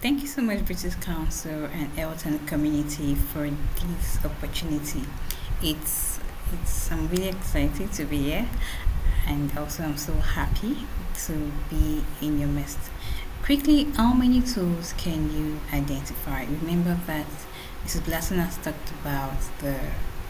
Thank you so much, British Council and ELTAN community, for this opportunity. It's I'm really excited to be here, and also I'm so happy to be in your midst. Quickly, how many tools can you identify? Remember that Mrs. Blessing has talked about the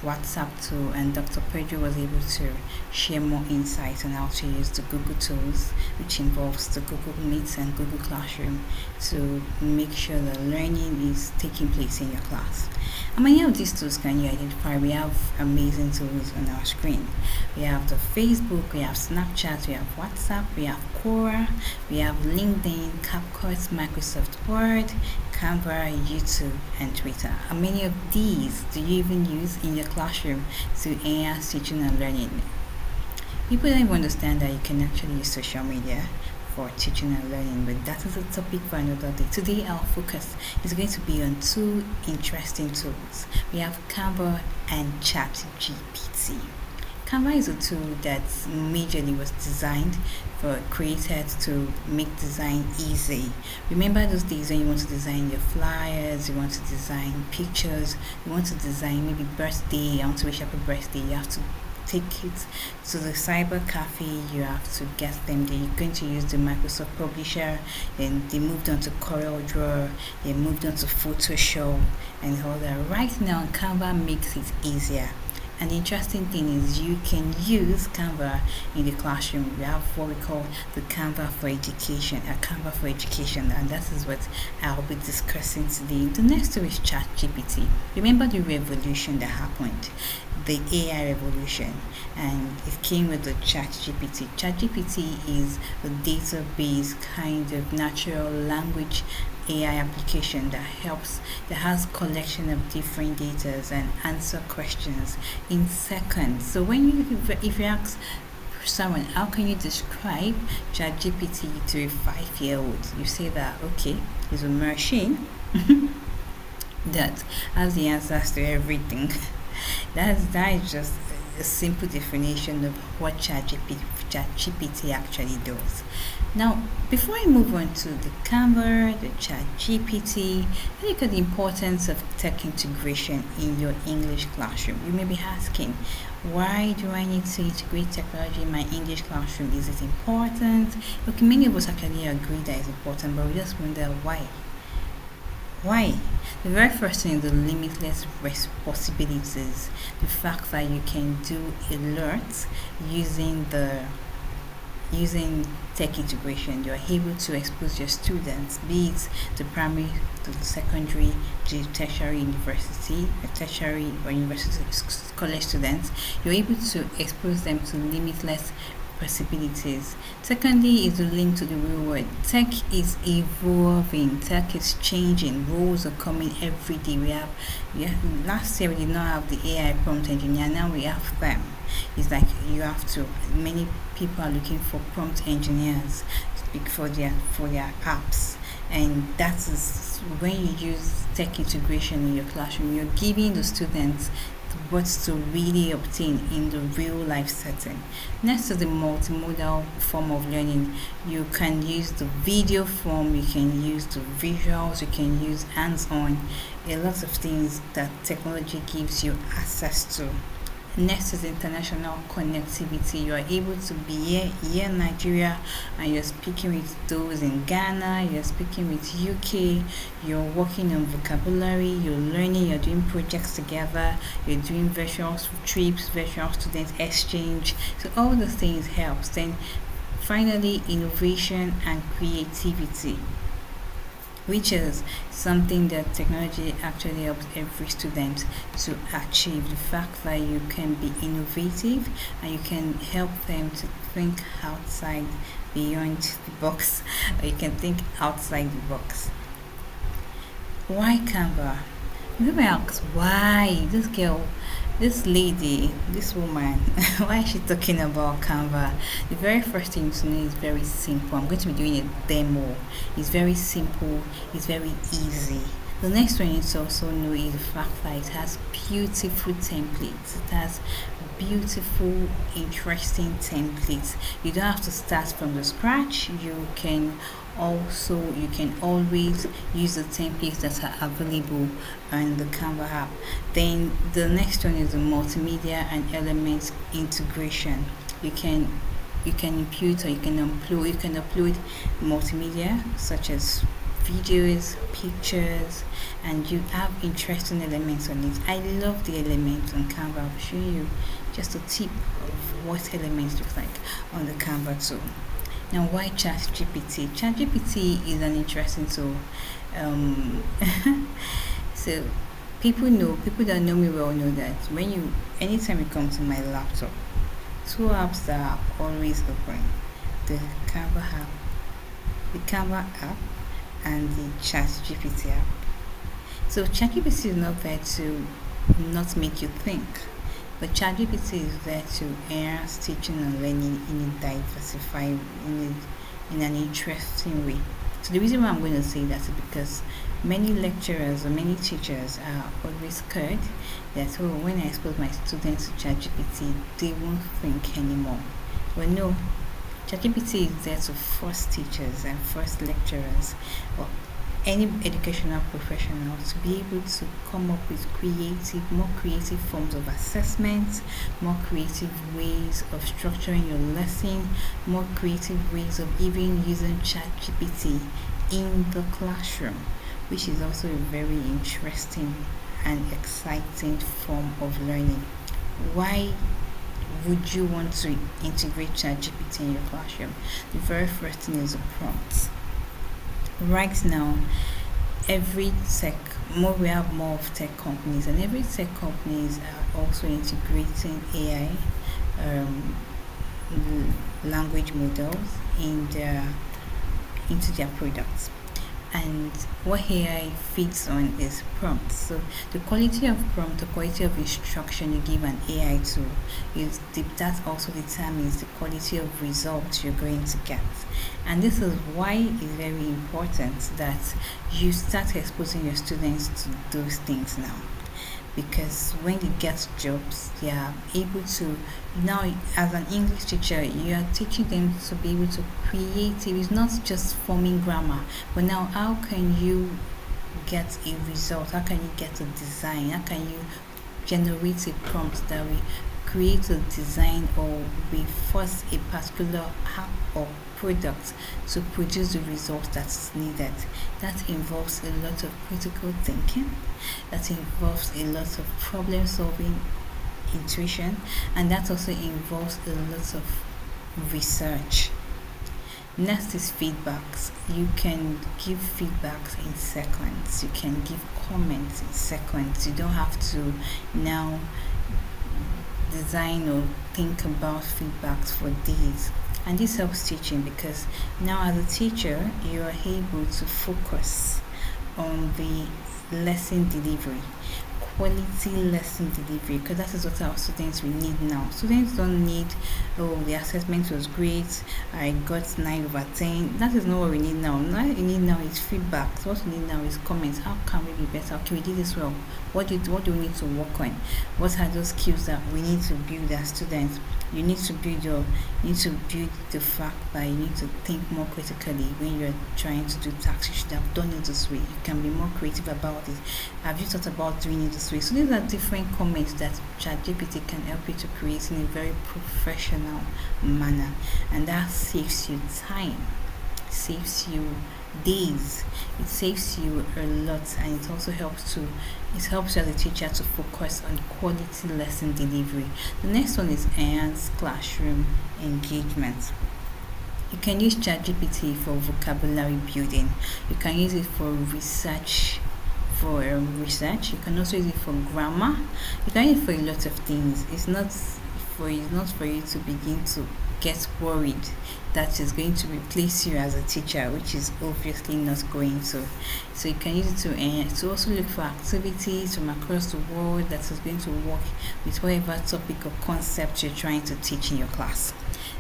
WhatsApp tool, and Dr. Pedro was able to share more insights on how to use the Google tools, which involves the Google Meets and Google Classroom, to make sure that learning is taking place in your class. How many of these tools can you identify? We have amazing tools on our screen. We have the Facebook, we have Snapchat, we have WhatsApp, we have Quora, we have LinkedIn, CapCut, Microsoft Word, Canva, YouTube, and Twitter. How many of these do you even use in your classroom to enhance teaching and learning? People don't even understand that you can actually use social media for teaching and learning, but that is a topic for another day. Today, our focus is going to be on two interesting tools. We have Canva and ChatGPT. Canva is a tool that majorly was designed for creators to make design easy. Remember those days when you want to design your flyers, you want to design pictures, you want to design maybe birthday, I want to wish happy birthday, you have to take it to the cyber cafe, you have to get them there. You're going to use the Microsoft Publisher, then they moved on to Corel Draw, they moved on to Photoshop and all that. Right now, Canva makes it easier. And the interesting thing is you can use Canva in the classroom. We have what we call the Canva for Education, and that is what I'll be discussing today. The next one is ChatGPT. Remember the revolution that happened, the AI revolution, and it came with the ChatGPT. ChatGPT is a database kind of natural language AI application that has collection of different data and answer questions in seconds. So if you ask someone, how can you describe ChatGPT to a 5-year-old? You say that okay, it's a machine that has the answers to everything. That is just a simple definition of what ChatGPT actually does. Now, before I move on to the Canva, the ChatGPT, look at the importance of tech integration in your English classroom. You may be asking, why do I need to integrate technology in my English classroom? Is it important? Okay, many of us actually agree that it's important, but we just wonder why. Why? The very first thing is the limitless possibilities. The fact that you can do alerts using tech integration. You're able to expose your students, be it the primary to the secondary, to tertiary university, tertiary or university college students. You're able to expose them to limitless possibilities. Secondly, is the link to the real world. Tech is evolving, tech is changing, roles are coming every day. Last year we did not have the AI prompt engineer, now we have them. It's like you have to many people are looking for prompt engineers for their apps, and that is when you use tech integration in your classroom, you're giving the students what to really obtain in the real life setting. Next to the multimodal form of learning, you can use the video form, you can use the visuals, you can use hands-on, a lot of things that technology gives you access to. Next is international connectivity. You are able to be here in Nigeria, and you're speaking with those in Ghana, you're speaking with UK, you're working on vocabulary, you're learning, you're doing projects together, you're doing virtual trips, virtual student exchange. So all the things helps. Then finally, innovation and creativity, which is something that technology actually helps every student to achieve. The fact that you can be innovative and you can help them to think outside beyond the box, or you can think outside the box. Why Canva? Maybe ask why this lady, this woman, why is she talking about Canva? The very first thing to know is very simple. I'm going to be doing a demo. It's very simple, it's very easy. The next one you need to also know is the fact that it has beautiful templates. It has beautiful, interesting templates. You don't have to start from the scratch. You can Also, you can always use the templates that are available on the Canva app. Then the next one is the multimedia and element integration. You can impute, or you can upload multimedia such as videos, pictures, and you have interesting elements on it. I love the elements on Canva. I'll show you just a tip of what elements look like on the Canva tool. Now, why ChatGPT? ChatGPT is an interesting tool. Um, so people that know me well know that anytime you come to my laptop, two apps that are always open: the Canva app, and the ChatGPT app. So ChatGPT is not there to not make you think, but ChatGPT is there to enhance teaching and learning in a diversified, in an interesting way. So the reason why I'm going to say that is because many lecturers or many teachers are always scared that, oh, when I expose my students to ChatGPT, they won't think anymore. Well, no, ChatGPT is there to force teachers and force lecturers or any educational professional to be able to come up with more creative forms of assessment, more creative ways of structuring your lesson, more creative ways of even using ChatGPT in the classroom, which is also a very interesting and exciting form of learning. Why would you want to integrate ChatGPT in your classroom? The very first thing is the prompts. Right now, every tech more we have more of tech companies, and every tech companies are also integrating AI, um, language models into their products. And what AI feeds on is prompts. So the quality of prompt, the quality of instruction you give an AI to, that also determines the quality of results you're going to get. And this is why it's very important that you start exposing your students to those things now, because when they get jobs, they are able to now, as an English teacher, you are teaching them to be able to create. It is not just forming grammar, but now how can you get a result? How can you get a design? How can you generate a prompt that will create a design, or we force a particular app or product to produce the result that's needed? That involves a lot of critical thinking, that involves a lot of problem solving, intuition, and that also involves a lot of research. Next is feedbacks. You can give feedbacks in seconds, you can give comments in seconds. You don't have to now design or think about feedbacks for days. And this helps teaching, because now as a teacher you are able to focus on the lesson delivery, quality lesson delivery, because that is what our students will need now. Students don't need, oh, the assessment was great, I got 9/10. That is not what we need now. What we need now is feedback. So what we need now is comments. How can we be better? Okay, we did this well. What do we need to work on? What are those skills that we need to build as students? You need to build the fact that you need to think more critically when you're trying to do tasks. You should have done it this way. You can be more creative about it. Have you thought about doing it this way? So these are different comments that ChatGPT can help you to create in a very professional manner, and that saves you time, saves you days, it saves you a lot, and it helps you as a teacher to focus on quality lesson delivery. The next one is enhanced classroom engagement. You can use ChatGPT for vocabulary building. You can use it for research. You can also use it for grammar. You can use it for a lot of things. It's not for you to begin to get worried that is going to replace you as a teacher, which is obviously not going to. So you can use it to also look for activities from across the world that is going to work with whatever topic or concept you're trying to teach in your class.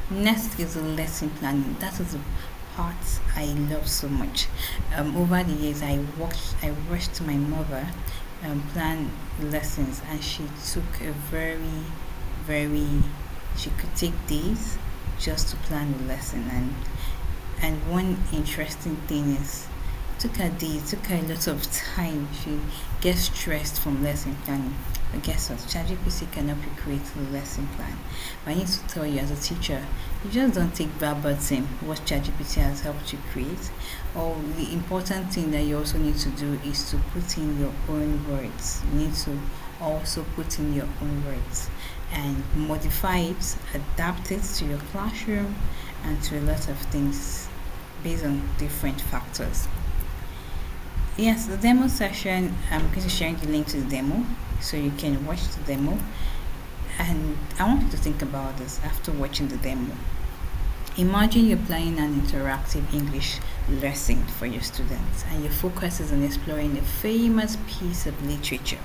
Next is the lesson planning. That is the part I love so much. Over the years, I watched my mother plan lessons, and she took a very she could take days just to plan the lesson, and And one interesting thing is, it took her a lot of time. She gets stressed from lesson planning. But guess what? ChatGPT can help you create a lesson plan. But I need to tell you as a teacher, you just don't take verbatim what ChatGPT has helped you create. Or the important thing that you also need to do is to put in your own words. You need to also put in your own words and modify it, adapt it to your classroom and to a lot of things based on different factors. Yes, the demo session, I'm going to share the link to the demo so you can watch the demo. And I want you to think about this after watching the demo. Imagine you're planning an interactive English lesson for your students and your focus is on exploring a famous piece of literature.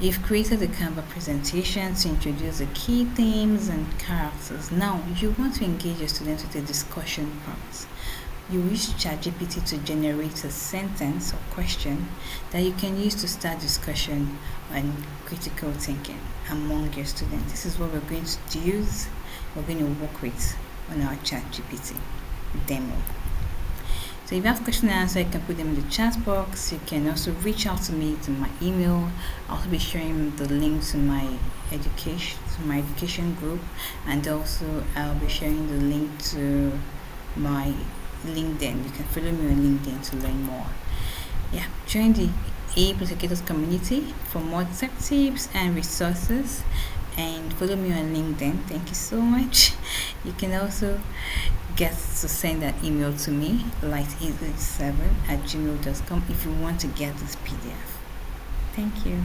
You've created a Canva presentation to introduce the key themes and characters. Now, you want to engage your students with a discussion prompt. You use ChatGPT to generate a sentence or question that you can use to start discussion on critical thinking among your students. This is what we're going to use, we're going to work with on our ChatGPT demo. So if you have question and answer, you can put them in the chat box. You can also reach out to me to my email. I'll also be sharing the link to my education group, and also I'll be sharing the link to my LinkedIn. You can follow me on LinkedIn to learn more. Yeah, join the Educators community for more tech tips and resources, and follow me on LinkedIn. Thank you so much. You can also get to send an email to me, light887@gmail.com, if you want to get this PDF. Thank you.